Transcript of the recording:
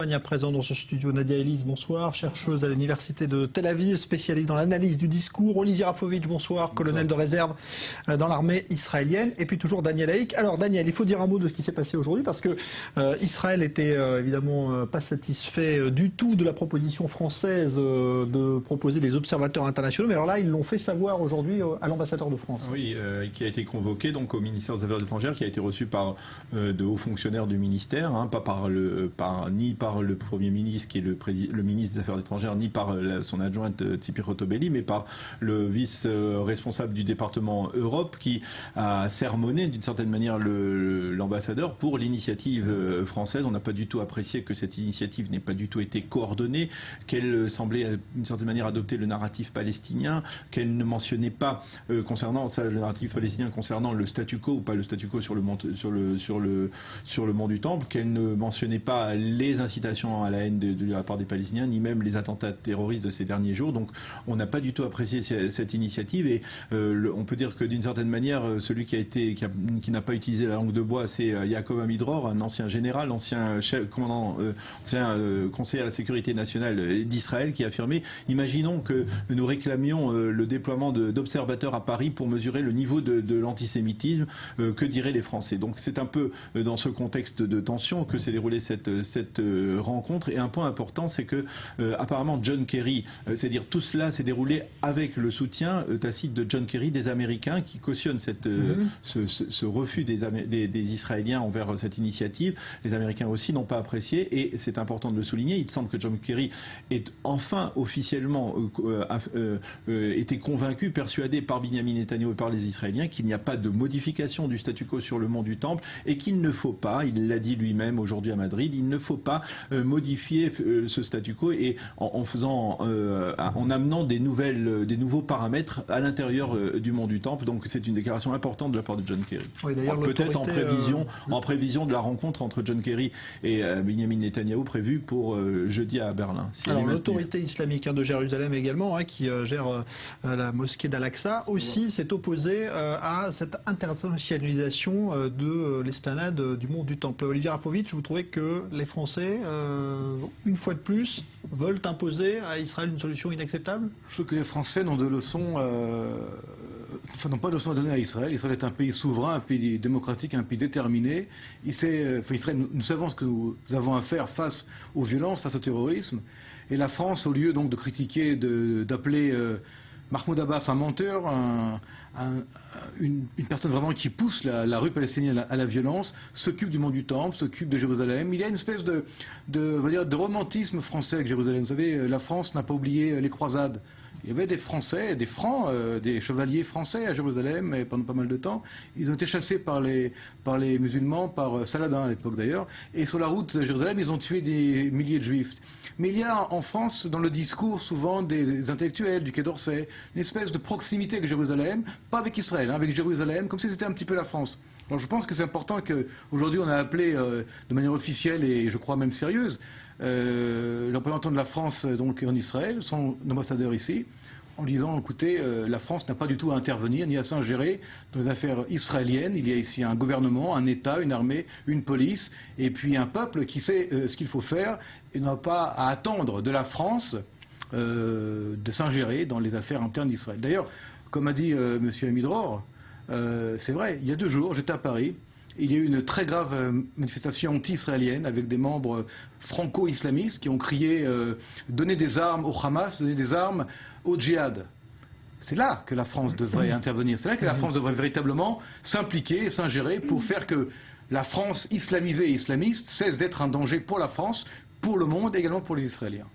À présent dans ce studio, Nadia Elise, bonsoir, chercheuse à l'université de Tel Aviv, spécialiste dans l'analyse du discours. Olivier Rafovitch, bonsoir, colonel de réserve dans l'armée israélienne. Et puis toujours Daniel Haïk. Alors Daniel, il faut dire un mot de ce qui s'est passé aujourd'hui parce que Israël était évidemment pas satisfait du tout de la proposition française de proposer des observateurs internationaux. Mais alors là, ils l'ont fait savoir aujourd'hui à l'ambassadeur de France. Oui, qui a été convoqué donc au ministère des Affaires étrangères, qui a été reçu par de hauts fonctionnaires du ministère, hein, pas ni par le Premier ministre qui est le ministre des Affaires étrangères, ni par son adjointe Tzipi Hotobelli, mais par le vice-responsable du département Europe qui a sermonné d'une certaine manière l'ambassadeur pour l'initiative française. On n'a pas du tout apprécié que cette initiative n'ait pas du tout été coordonnée, qu'elle semblait d'une certaine manière adopter le narratif palestinien, qu'elle ne mentionnait pas concernant le narratif palestinien concernant le statu quo ou pas le statu quo sur le mont du Temple, qu'elle ne mentionnait pas les incitations à la haine de la part des Palestiniens, ni même les attentats terroristes de ces derniers jours. Donc on n'a pas du tout apprécié cette initiative et on peut dire que d'une certaine manière, celui qui n'a pas utilisé la langue de bois, c'est Yaakov Amidror, un ancien général, ancien conseiller à la sécurité nationale d'Israël, qui a affirmé « Imaginons que nous réclamions le déploiement d'observateurs à Paris pour mesurer le niveau de l'antisémitisme, que diraient les Français ?» Donc c'est un peu dans ce contexte de tension que s'est déroulée cette rencontre. Et un point important, c'est que apparemment John Kerry, c'est-à-dire tout cela s'est déroulé avec le soutien tacite de John Kerry, des Américains qui cautionnent ce refus des Israéliens envers cette initiative. Les Américains aussi n'ont pas apprécié et c'est important de le souligner. Il semble que John Kerry ait enfin officiellement été convaincu, persuadé par Benjamin Netanyahu et par les Israéliens qu'il n'y a pas de modification du statu quo sur le mont du Temple et qu'il ne faut pas, il l'a dit lui-même aujourd'hui à Madrid, il ne faut pas modifier ce statu quo et en amenant des nouveaux paramètres à l'intérieur du mont du Temple. Donc c'est une déclaration importante de la part de John Kerry. Oui, peut-être en prévision de la rencontre entre John Kerry et Benjamin Netanyahou prévue pour jeudi à Berlin. Alors l'autorité islamique de Jérusalem également, qui gère la mosquée d'Al-Aqsa, aussi s'est opposée à cette internationalisation de l'esplanade du mont du Temple. Olivier Rafovitch, vous trouvez que les Français, une fois de plus, veulent imposer à Israël une solution inacceptable? Je trouve que les Français n'ont pas de leçons à donner à Israël. Israël est un pays souverain, un pays démocratique, un pays déterminé. Israël, nous savons ce que nous avons à faire face aux violences, face au terrorisme. Et la France, au lieu donc de critiquer, d'appeler Mahmoud Abbas un menteur, une personne vraiment qui pousse la rue palestinienne à la violence, s'occupe du mont du Temple, s'occupe de Jérusalem. Il y a une espèce de romantisme français avec Jérusalem. Vous savez, la France n'a pas oublié les croisades. Il y avait des Français, des Francs, des chevaliers français à Jérusalem et pendant pas mal de temps. Ils ont été chassés par les musulmans, par Saladin à l'époque d'ailleurs. Et sur la route de Jérusalem, ils ont tué des milliers de Juifs. Mais il y a en France, dans le discours, souvent des intellectuels du Quai d'Orsay, une espèce de proximité avec Jérusalem, pas avec Israël, avec Jérusalem, comme si c'était un petit peu la France. Alors je pense que c'est important qu'aujourd'hui on a appelé de manière officielle et je crois même sérieuse le représentant de la France donc en Israël, son ambassadeur ici, en disant écoutez, la France n'a pas du tout à intervenir ni à s'ingérer dans les affaires israéliennes. Il y a ici un gouvernement, un État, une armée, une police et puis un peuple qui sait ce qu'il faut faire et n'a pas à attendre de la France de s'ingérer dans les affaires internes d'Israël. D'ailleurs, comme a dit M. Amidror, c'est vrai, il y a 2 jours, j'étais à Paris, il y a eu une très grave manifestation anti-israélienne avec des membres franco-islamistes qui ont crié donner des armes au Hamas, donner des armes au djihad. C'est là que la France devrait intervenir, c'est là que la France devrait véritablement s'impliquer et s'ingérer pour faire que la France islamisée et islamiste cesse d'être un danger pour la France, pour le monde et également pour les Israéliens.